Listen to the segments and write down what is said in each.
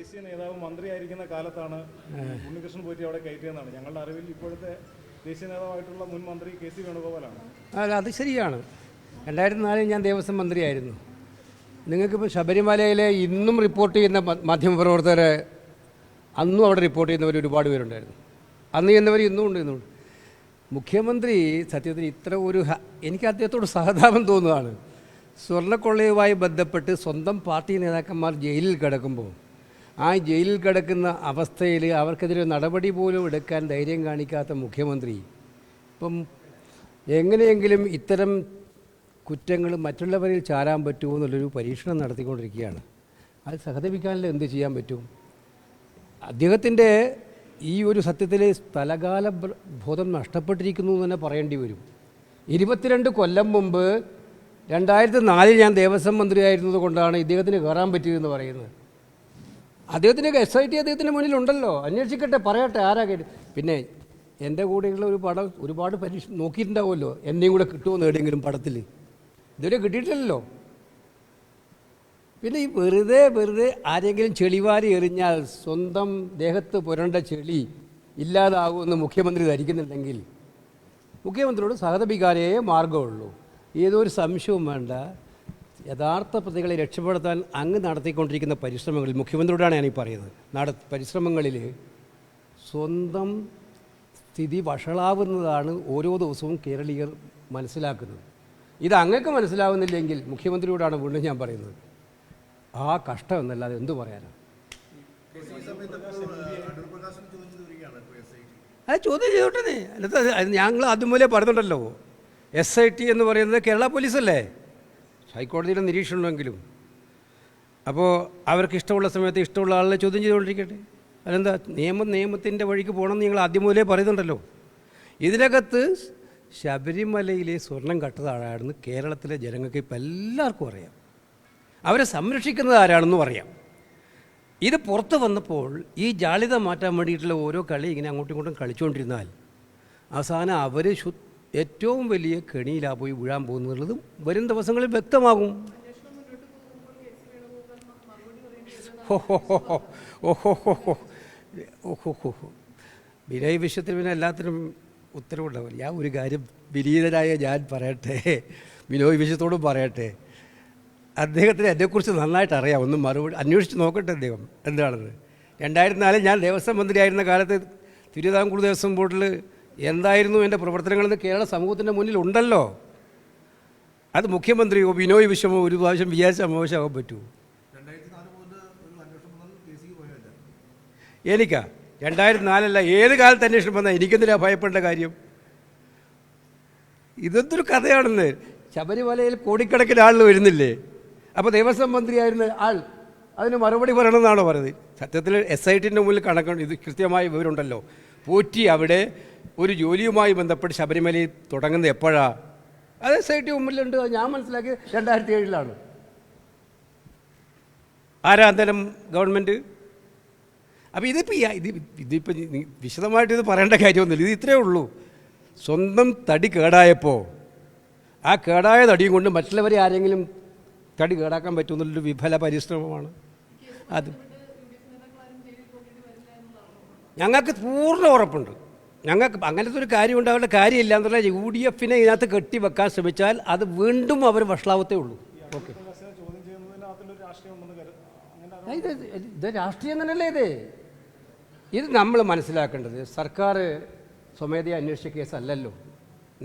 ദേശീയ നേതാവ് മന്ത്രിയായിരിക്കുന്ന കാലത്താണ് ഉണ്ണികൃഷ്ണൻ പോറ്റി അവിടെ കയറ്റിയെന്നാണ് ഞങ്ങളുടെ അറിവിൽ. ഇപ്പോഴത്തെ ദേശീയ നേതാവായിട്ടുള്ള മുൻ മന്ത്രി KC വേണുഗോപാലാണ്. അല്ല, അത് ശരിയാണ്. 2004 ഞാൻ ദേവസ്വം മന്ത്രിയായിരുന്നു. നിങ്ങൾക്കിപ്പോൾ ശബരിമലയിലെ ഇന്നും റിപ്പോർട്ട് ചെയ്യുന്ന മാധ്യമപ്രവർത്തകരെ അന്നും അവിടെ റിപ്പോർട്ട് ചെയ്യുന്നവർ ഒരുപാട് പേരുണ്ടായിരുന്നു. അന്ന് ചെയ്യുന്നവർ ഇന്നും ഉണ്ട്. മുഖ്യമന്ത്രി സത്യത്തിൽ ഇത്ര എനിക്ക് അദ്ദേഹത്തോട് സഹതാപം തോന്നുകയാണ്. സ്വർണ്ണക്കൊള്ളയുമായി ബന്ധപ്പെട്ട് സ്വന്തം പാർട്ടി നേതാക്കന്മാർ ജയിലിൽ കിടക്കുമ്പോൾ ആ ജയിലിൽ കിടക്കുന്ന അവസ്ഥയിൽ അവർക്കെതിരെ നടപടി പോലും എടുക്കാൻ ധൈര്യം കാണിക്കാത്ത മുഖ്യമന്ത്രി ഇപ്പം എങ്ങനെയെങ്കിലും ഇത്തരം കുറ്റങ്ങൾ മറ്റുള്ളവരിൽ ചാരാൻ പറ്റുമോ എന്നുള്ളൊരു പരീക്ഷണം നടത്തിക്കൊണ്ടിരിക്കുകയാണ്. അത് സഹതപിക്കാനല്ല എന്ത് ചെയ്യാൻ പറ്റും? അദ്ദേഹത്തിൻ്റെ ഈ ഒരു സത്യത്തിൽ സ്ഥലകാല ബോധം നഷ്ടപ്പെട്ടിരിക്കുന്നു എന്ന് തന്നെ പറയേണ്ടി വരും. 22 കൊല്ലം മുമ്പ് 2004 ഞാൻ ദേവസ്വം മന്ത്രിയായിരുന്നത് കൊണ്ടാണ് ഇദ്ദേഹത്തിന് കയറാൻ പറ്റിയതെന്ന് പറയുന്നത്. അദ്ദേഹത്തിന് SIT അദ്ദേഹത്തിൻ്റെ മുന്നിലുണ്ടല്ലോ, അന്വേഷിക്കട്ടെ, പറയട്ടെ ആരാ കേട്ട്. പിന്നെ എൻ്റെ കൂടെയുള്ള ഒരു പടം ഒരുപാട് പരീക്ഷ നോക്കിയിട്ടുണ്ടാവുമല്ലോ, എന്നെയും കൂടെ കിട്ടുമെന്ന് എവിടെയെങ്കിലും പടത്തിൽ. ഇതുവരെ കിട്ടിയിട്ടില്ലല്ലോ. പിന്നെ ഈ വെറുതെ ആരെങ്കിലും ചെളിവാരി എറിഞ്ഞാൽ സ്വന്തം ദേഹത്ത് പുരണ്ട ചെളി ഇല്ലാതാകുമെന്ന് മുഖ്യമന്ത്രി ധരിക്കുന്നുണ്ടെങ്കിൽ മുഖ്യമന്ത്രിയോട് സഹതപിക്കാനേ മാർഗമുള്ളൂ. ഏതോ ഒരു സംശയവും വേണ്ട. യഥാർത്ഥ പ്രതികളെ രക്ഷപ്പെടുത്താൻ അങ്ങ് നടത്തിക്കൊണ്ടിരിക്കുന്ന പരിശ്രമങ്ങളിൽ, മുഖ്യമന്ത്രിയോടാണ് ഞാനീ പറയുന്നത്, പരിശ്രമങ്ങളിൽ സ്വന്തം സ്ഥിതി വഷളാവുന്നതാണ് ഓരോ ദിവസവും കേരളീയർ മനസ്സിലാക്കുന്നത്. ഇത് അങ്ങക്ക് മനസ്സിലാവുന്നില്ലെങ്കിൽ മുഖ്യമന്ത്രിയോടാണ് വീണ്ടും ഞാൻ പറയുന്നത്. ആ കഷ്ടം എന്നല്ലാതെ എന്തു പറയാനാണ്? അത് ചോദ്യം ചെയ്തോട്ടെ. ഞങ്ങൾ അതുമൂലം പറഞ്ഞിട്ടുണ്ടല്ലോ, SIT എന്ന് പറയുന്നത് കേരള പോലീസല്ലേ, ഹൈക്കോടതിയുടെ നിരീക്ഷണമെങ്കിലും. അപ്പോൾ അവർക്ക് ഇഷ്ടമുള്ള സമയത്ത് ഇഷ്ടമുള്ള ആളെ ചോദ്യം ചെയ്തുകൊണ്ടിരിക്കട്ടെ. അതെന്താ, നിയമത്തിൻ്റെ വഴിക്ക് പോകണമെന്ന് നിങ്ങൾ ആദ്യം മുതലേ പറയുന്നുണ്ടല്ലോ. ഇതിനകത്ത് ശബരിമലയിലെ സ്വർണം കട്ടതാണെന്ന് കേരളത്തിലെ ജനങ്ങൾക്ക് ഇപ്പം എല്ലാവർക്കും അറിയാം. അവരെ സംരക്ഷിക്കുന്നത് ആരാണെന്നും അറിയാം. ഇത് പുറത്ത് വന്നപ്പോൾ ഈ ജാള്യത മാറ്റാൻ വേണ്ടിയിട്ടുള്ള ഓരോ കളി ഇങ്ങനെ അങ്ങോട്ടും ഇങ്ങോട്ടും കളിച്ചുകൊണ്ടിരുന്നാൽ അവസാനം അവർ ഏറ്റവും വലിയ കെണിയിലാ പോയി വീഴാൻ പോകുന്നുള്ളതും വരും ദിവസങ്ങളിൽ വ്യക്തമാകും. വിനയ് വിഷയത്തിൽ പിന്നെ എല്ലാത്തിനും ഉത്തരവുണ്ടാവില്ല. ഞാൻ ഒരു കാര്യം വിനീതനായ ഞാൻ പറയട്ടെ, വിനോയ് വിഷയത്തോടും പറയട്ടെ, അദ്ദേഹത്തിന് എന്നെക്കുറിച്ച് നന്നായിട്ട് അറിയാം. ഒന്ന് മറുപടി അന്വേഷിച്ച് നോക്കട്ടെ അദ്ദേഹം എന്താണെന്ന്. 2004 ഞാൻ ദേവസ്വം മന്ത്രിയായിരുന്ന കാലത്ത് തിരുവിതാംകൂർ ദേവസ്വം ബോർഡിൽ എന്തായിരുന്നു എൻ്റെ പ്രവർത്തനങ്ങളെന്ന് കേരള സമൂഹത്തിൻ്റെ മുന്നിൽ ഉണ്ടല്ലോ. അത് മുഖ്യമന്ത്രിയോ വിനോയ് വിശ്വമോ ഒരു പ്രാവശ്യം വിചാരിച്ചാൽ മോശമാകാൻ പറ്റുമോ? എനിക്കാ 2004 ഏത് കാലത്ത് അന്വേഷണം വന്നാൽ എനിക്കെന്തിനാ ഭയപ്പെടേണ്ട കാര്യം? ഇതെന്തൊരു കഥയാണെന്ന്. ശബരിമലയിൽ കോടിക്കണക്കിന് ആളുകൾ വരുന്നില്ലേ? അപ്പോൾ ദേവസ്വം മന്ത്രിയായിരുന്ന ആൾ അതിന് മറുപടി പറയണമെന്നാണോ പറയുന്നത്? സത്യത്തിൽ SITൻ്റെ മുന്നിൽ കണക്കുണ്ട്. ഇത് കൃത്യമായ വിവരമുണ്ടല്ലോ. പോറ്റി അവിടെ ഒരു ജോലിയുമായി ബന്ധപ്പെട്ട് ശബരിമലയിൽ തുടങ്ങുന്നത് എപ്പോഴാണ്? അത് SIT മുമ്പിലുണ്ട്. ഞാൻ മനസ്സിലാക്കിയത് 2007 ആരാ അന്നേരം ഗവൺമെൻറ്? അപ്പോൾ ഇതിപ്പോൾ വിശദമായിട്ട് ഇത് പറയേണ്ട കാര്യമൊന്നുമില്ല. ഇത് ഇത്രയേ ഉള്ളൂ. സ്വന്തം തടി കേടായപ്പോൾ ആ കേടായ തടിയും കൊണ്ട് മറ്റുള്ളവരെ ആരെങ്കിലും തടി കേടാക്കാൻ പറ്റുമെന്നുള്ളൊരു വിഫല പരിശ്രമമാണ് അത്. ഞങ്ങൾക്ക് പൂർണ്ണ ഉറപ്പുണ്ട്. ഞങ്ങൾക്ക് അങ്ങനത്തെ ഒരു കാര്യം ഉണ്ടാവേണ്ട കാര്യമില്ല എന്നുള്ള UDFനെ ഇതിനകത്ത് കെട്ടിവെക്കാൻ ശ്രമിച്ചാൽ അത് വീണ്ടും അവർ വഷളാവത്തേ ഉള്ളൂ. ഓക്കെ, ഇത് രാഷ്ട്രീയം തന്നെയല്ലേ? ഇത് നമ്മൾ മനസ്സിലാക്കേണ്ടത് സർക്കാർ സ്വമേധയാ അന്വേഷിച്ച കേസല്ലല്ലോ.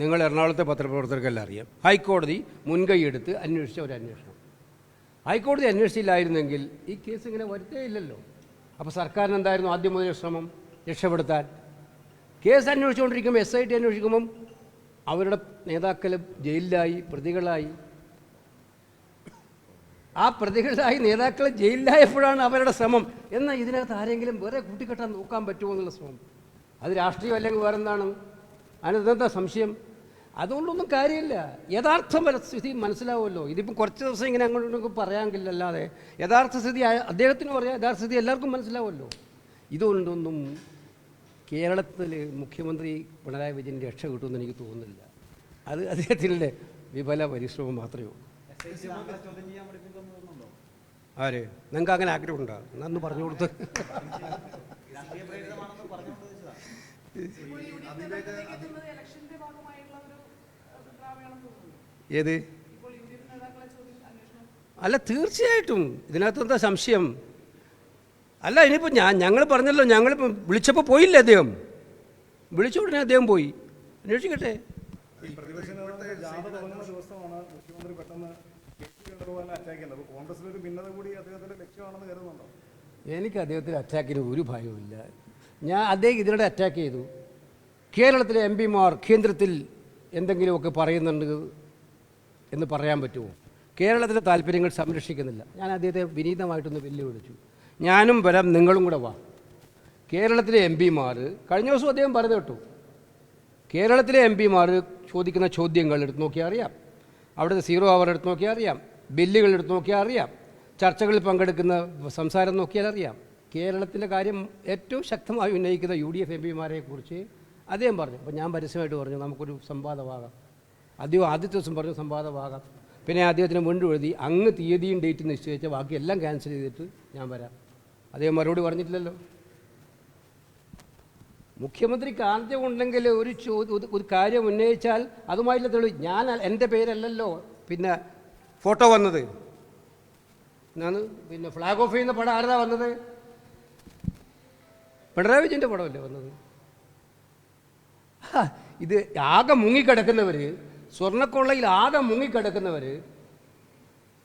നിങ്ങൾ എറണാകുളത്തെ പത്രപ്രവർത്തകർക്കെല്ലാം അറിയാം. ഹൈക്കോടതി മുൻകൈയെടുത്ത് അന്വേഷിച്ച ഒരു അന്വേഷണം. ഹൈക്കോടതി അന്വേഷിച്ചില്ലായിരുന്നെങ്കിൽ ഈ കേസ് ഇങ്ങനെ വരുത്തേ ഇല്ലല്ലോ. അപ്പോൾ സർക്കാരിന് എന്തായിരുന്നു ആദ്യം മുതൽ ശ്രമം? രക്ഷപ്പെടുത്താൻ. കേസ് അന്വേഷിച്ചുകൊണ്ടിരിക്കുമ്പോൾ SIT അന്വേഷിക്കുമ്പം അവരുടെ നേതാക്കൾ ജയിലിലായി, പ്രതികളായി. ആ പ്രതികളായി നേതാക്കൾ ജയിലിലായപ്പോഴാണ് അവരുടെ ശ്രമം. എന്നാൽ ഇതിനകത്ത് ആരെങ്കിലും വേറെ കൂട്ടിക്കെട്ടാൻ നോക്കാൻ പറ്റുമോ എന്നുള്ള ശ്രമം. അത് രാഷ്ട്രീയം അല്ലെങ്കിൽ വേറെ എന്താണ്? അതിനെന്താ സംശയം? അതുകൊണ്ടൊന്നും കാര്യമില്ല. യഥാർത്ഥ സ്ഥിതി മനസ്സിലാവുമല്ലോ. ഇതിപ്പോൾ കുറച്ച് ദിവസം ഇങ്ങനെ അങ്ങോട്ടും പറയാമെങ്കിലല്ലാതെ യഥാർത്ഥ സ്ഥിതി അദ്ദേഹത്തിനും അറിയാം, യഥാർത്ഥ സ്ഥിതി എല്ലാവർക്കും മനസ്സിലാവുമല്ലോ. ഇതുകൊണ്ടൊന്നും കേരളത്തിൽ മുഖ്യമന്ത്രി പിണറായി വിജയൻ രക്ഷ കിട്ടുമെന്ന് എനിക്ക് തോന്നുന്നില്ല. അത് അദ്ദേഹത്തിൻ്റെ വിഫല പരിശ്രമം മാത്രമേ ഉള്ളൂ. ആര്? നിങ്ങൾക്ക് അങ്ങനെ ആഗ്രഹമുണ്ടോ? എന്നൊന്ന് പറഞ്ഞു കൊടുത്ത്. ഏത്? അല്ല, തീർച്ചയായിട്ടും ഇതിനകത്ത് എന്താ സംശയം? അല്ല, ഇനിയിപ്പോൾ ഞങ്ങൾ പറഞ്ഞല്ലോ, ഞങ്ങളിപ്പോൾ വിളിച്ചപ്പോൾ പോയില്ലേ അദ്ദേഹം? വിളിച്ച ഉടനെ അദ്ദേഹം പോയി. അന്വേഷിക്കട്ടെ. ഈ പ്രതിപക്ഷ നേതാവിന്റെ ജാഥ തുടങ്ങുന്ന ദിവസമാണ് മുഖ്യമന്ത്രി പെട്ടെന്ന് വേണുഗോപാലിനെ അറ്റാക്ക് ചെയ്യുന്നത്. അപ്പോൾ കോൺഗ്രസിലൊരു ഭിന്നത കൂടി അദ്ദേഹത്തിന്റെ ലക്ഷ്യമാണെന്ന് കരുതുന്നുണ്ടോ? എനിക്ക് അദ്ദേഹത്തിന് അറ്റാക്കിന് ഒരു ഭയവുമില്ല. അദ്ദേഹം ഇതിനിടെ അറ്റാക്ക് ചെയ്തു. കേരളത്തിലെ MP-മാർ കേന്ദ്രത്തിൽ എന്തെങ്കിലുമൊക്കെ പറയുന്നുണ്ട് എന്ന് പറയാൻ പറ്റുമോ? കേരളത്തിലെ താല്പര്യങ്ങൾ സംരക്ഷിക്കുന്നില്ല. ഞാൻ അദ്ദേഹത്തെ വിനീതമായിട്ടൊന്ന് വെല്ലുവിളിച്ചു. ഞാനും വരാം, നിങ്ങളും കൂടെ വാ. കേരളത്തിലെ MP-മാർ കഴിഞ്ഞ ദിവസം അദ്ദേഹം പറഞ്ഞു കേട്ടു. കേരളത്തിലെ MP-മാർ ചോദിക്കുന്ന ചോദ്യങ്ങൾ എടുത്ത് നോക്കിയാൽ അറിയാം. അവിടുത്തെ 0 അവർ എടുത്ത് നോക്കിയാൽ അറിയാം. ബില്ലുകൾ എടുത്ത് നോക്കിയാൽ അറിയാം. ചർച്ചകളിൽ പങ്കെടുക്കുന്ന സംസാരം നോക്കിയാൽ അറിയാം. കേരളത്തിലെ കാര്യം ഏറ്റവും ശക്തമായി ഉന്നയിക്കുന്ന UDF MP-മാരെ കുറിച്ച് അദ്ദേഹം പറഞ്ഞു. അപ്പോൾ ഞാൻ പരസ്യമായിട്ട് പറഞ്ഞു നമുക്കൊരു സംവാദമാകാം. അദ്ദേഹം ആദ്യത്തെ ദിവസം പറഞ്ഞു സംവാദമാകാം. പിന്നെ അദ്ദേഹത്തിന് വീണ്ടും എഴുതി അങ്ങ് തീയതിയും ഡേറ്റും നിശ്ചയിച്ച ബാക്കി എല്ലാം ക്യാൻസൽ ചെയ്തിട്ട് ഞാൻ വരാം. അദ്ദേഹം മറുപടി പറഞ്ഞിട്ടില്ലല്ലോ. മുഖ്യമന്ത്രിക്ക് ആദ്യമുണ്ടെങ്കിൽ ഒരു കാര്യം ഉന്നയിച്ചാൽ അതുമായിട്ടുള്ള തെളിവ്. ഞാൻ എൻ്റെ പേരല്ലല്ലോ പിന്നെ ഫോട്ടോ വന്നത്. ഞാൻ പിന്നെ ഫ്ലാഗ് ഓഫ് ചെയ്യുന്ന പടം ആരാ വന്നത്? പിണറായി വിജയൻ്റെ പടമല്ലേ വന്നത്? ഇത് ആകെ മുങ്ങിക്കിടക്കുന്നവർ, സ്വർണ്ണക്കൊള്ളയിൽ ആകെ മുങ്ങിക്കിടക്കുന്നവർ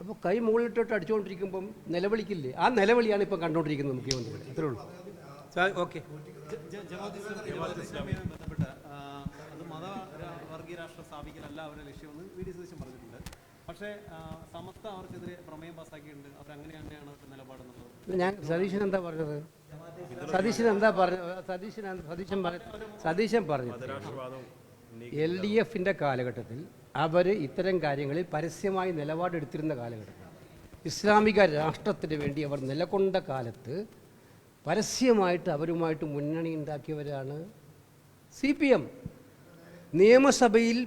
അപ്പോൾ കൈ മുകളിലിട്ടിട്ട് അടിച്ചുകൊണ്ടിരിക്കുമ്പം നിലവിളിക്കില്ലേ? ആ നിലവിളിയാണ് ഇപ്പം കണ്ടുകൊണ്ടിരിക്കുന്നത് മുഖ്യമന്ത്രി. അത്രേ ഉള്ളൂ. ഓക്കെ. ബന്ധപ്പെട്ട് അത് മതവർഗീയ രാഷ്ട്രം സ്ഥാപിക്കലല്ല അവരുടെ ലക്ഷ്യമെന്ന് VD സതീശൻ പറഞ്ഞിട്ടുണ്ട്. പക്ഷേ സമസ്ത അവർക്കെതിരെ പ്രമേയം പാസ്സാക്കിയിട്ടുണ്ട്. അവരങ്ങനെ തന്നെയാണ് അവരുടെ നിലപാടെന്നുള്ളത്. ഞാൻ സതീശൻ എന്താ പറഞ്ഞത്? സതീശൻ പറഞ്ഞു LDFൻ്റെ കാലഘട്ടത്തിൽ അവർ ഇത്തരം കാര്യങ്ങളിൽ പരസ്യമായി നിലപാടെടുത്തിരുന്ന കാലഘട്ടത്തിൽ, ഇസ്ലാമിക രാഷ്ട്രത്തിന് വേണ്ടി അവർ നിലകൊണ്ട കാലത്ത് പരസ്യമായിട്ട് അവരുമായിട്ട് മുന്നണി ഉണ്ടാക്കിയവരാണ് CPM. നിയമസഭയിൽ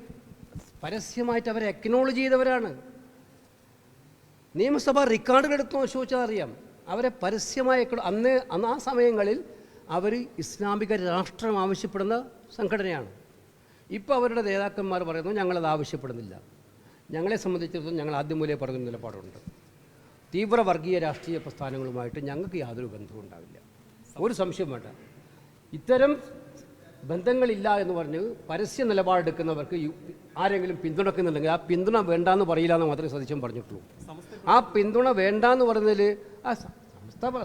പരസ്യമായിട്ട് അവരെ അക്നോളജ് ചെയ്തവരാണ്. നിയമസഭ റെക്കോർഡുകൾ എടുത്ത് ചോദിച്ചാൽ അറിയാം. അവരെ പരസ്യമായ ആ സമയങ്ങളിൽ അവർ ഇസ്ലാമിക രാഷ്ട്രം ആവശ്യപ്പെടുന്ന സംഘടനയാണ്. ഇപ്പോൾ അവരുടെ നേതാക്കന്മാർ പറയുന്നു ഞങ്ങളത് ആവശ്യപ്പെടുന്നില്ല. ഞങ്ങളെ സംബന്ധിച്ചിടത്തോളം ഞങ്ങൾ ആദ്യം മുതലേ പറഞ്ഞ നിലപാടുണ്ട്. തീവ്ര വർഗീയ രാഷ്ട്രീയ പ്രസ്ഥാനങ്ങളുമായിട്ട് ഞങ്ങൾക്ക് യാതൊരു ബന്ധവും ഉണ്ടാവില്ല. ഒരു സംശയം വേണ്ട. ഇത്തരം ബന്ധങ്ങളില്ല എന്ന് പറഞ്ഞ് പരസ്യ നിലപാടെടുക്കുന്നവർക്ക് ആരെങ്കിലും പിന്തുണക്കുന്നുണ്ടെങ്കിൽ ആ പിന്തുണ വേണ്ടാന്ന് പറയില്ല എന്ന് മാത്രമേ സതീശൻ പറഞ്ഞിട്ടുള്ളൂ. ആ പിന്തുണ വേണ്ടാന്ന് പറഞ്ഞതിൽ ആ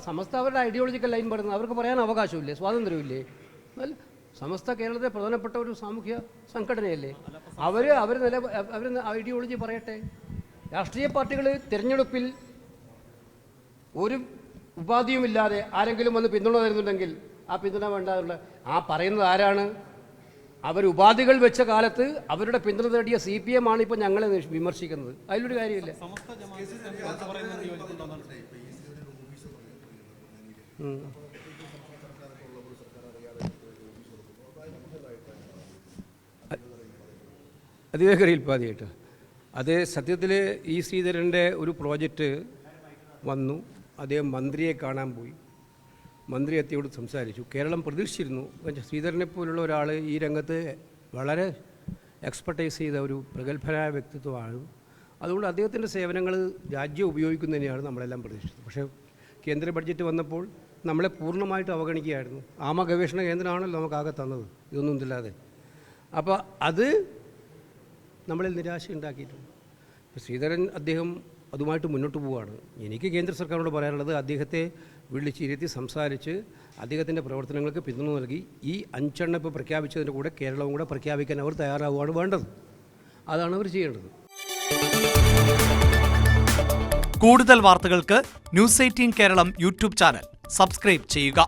സമസ്ത അവരുടെ ഐഡിയോളജിക്കൽ ലൈൻ പറയുന്നത് അവർക്ക് പറയാൻ അവകാശമില്ലേ? സ്വാതന്ത്ര്യമില്ലേ? അല്ല, സമസ്ത കേരളത്തിലെ പ്രധാനപ്പെട്ട ഒരു സാമൂഹ്യ സംഘടനയല്ലേ? അവർ ഐഡിയോളജി പറയട്ടെ. രാഷ്ട്രീയ പാർട്ടികൾ തിരഞ്ഞെടുപ്പിൽ ഒരു ഉപാധിയുമില്ലാതെ ആരെങ്കിലും വന്ന് പിന്തുണ തരുന്നുണ്ടെങ്കിൽ ആ പിന്തുണ വേണ്ടാതുള്ള ആ പറയുന്നത് ആരാണ്? അവർ ഉപാധികൾ വെച്ച കാലത്ത് അവരുടെ പിന്തുണ നേടിയ CPM ആണ് ഇപ്പോൾ ഞങ്ങളെ വിമർശിക്കുന്നത്. അതിലൊരു കാര്യമില്ല. അതിവേഗറിയിൽപ്പാതിയായിട്ട് അത് സത്യത്തിൽ ശ്രീധരൻ്റെ ഒരു പ്രോജക്റ്റ് വന്നു. അദ്ദേഹം മന്ത്രിയെ കാണാൻ പോയി. മന്ത്രി എത്തിയോട് സംസാരിച്ചു. കേരളം പ്രതീക്ഷിച്ചിരുന്നു. ശ്രീധരനെ പോലുള്ള ഒരാൾ ഈ രംഗത്ത് വളരെ എക്സ്പെർട്ടൈസ് ചെയ്ത ഒരു പ്രഗത്ഭനായ വ്യക്തിത്വമാണ്. അതുകൊണ്ട് അദ്ദേഹത്തിൻ്റെ സേവനങ്ങൾ രാജ്യം ഉപയോഗിക്കുന്നതിനെയാണ് നമ്മളെല്ലാം പ്രതീക്ഷിച്ചത്. പക്ഷേ കേന്ദ്ര ബഡ്ജറ്റ് വന്നപ്പോൾ നമ്മളെ പൂർണ്ണമായിട്ട് അവഗണിക്കുകയായിരുന്നു. ആമ ഗവേഷണ കേന്ദ്രമാണല്ലോ നമുക്കാകെ തന്നത്, ഇതൊന്നും ഇല്ലാതെ. അപ്പോൾ അത് നമ്മളിൽ നിരാശ ഉണ്ടാക്കിയിട്ടുണ്ട്. ശ്രീധരൻ അദ്ദേഹം അതുമായിട്ട് മുന്നോട്ട് പോവുകയാണ്. എനിക്ക് കേന്ദ്ര സർക്കാരിനോട് പറയാനുള്ളത് അദ്ദേഹത്തെ വിളിച്ചിരുത്തി സംസാരിച്ച് അദ്ദേഹത്തിൻ്റെ പ്രവർത്തനങ്ങൾക്ക് പിന്തുണ നൽകി ഈ 5 എണ്ണം ഇപ്പോൾ പ്രഖ്യാപിച്ചതിൻ്റെ കൂടെ കേരളവും കൂടെ പ്രഖ്യാപിക്കാൻ അവർ തയ്യാറാവുകയാണ് വേണ്ടത്. അതാണ് അവർ ചെയ്യേണ്ടത്. കൂടുതൽ വാർത്തകൾക്ക് News 18 Keralam YouTube channel subscribe ചെയ്യുക.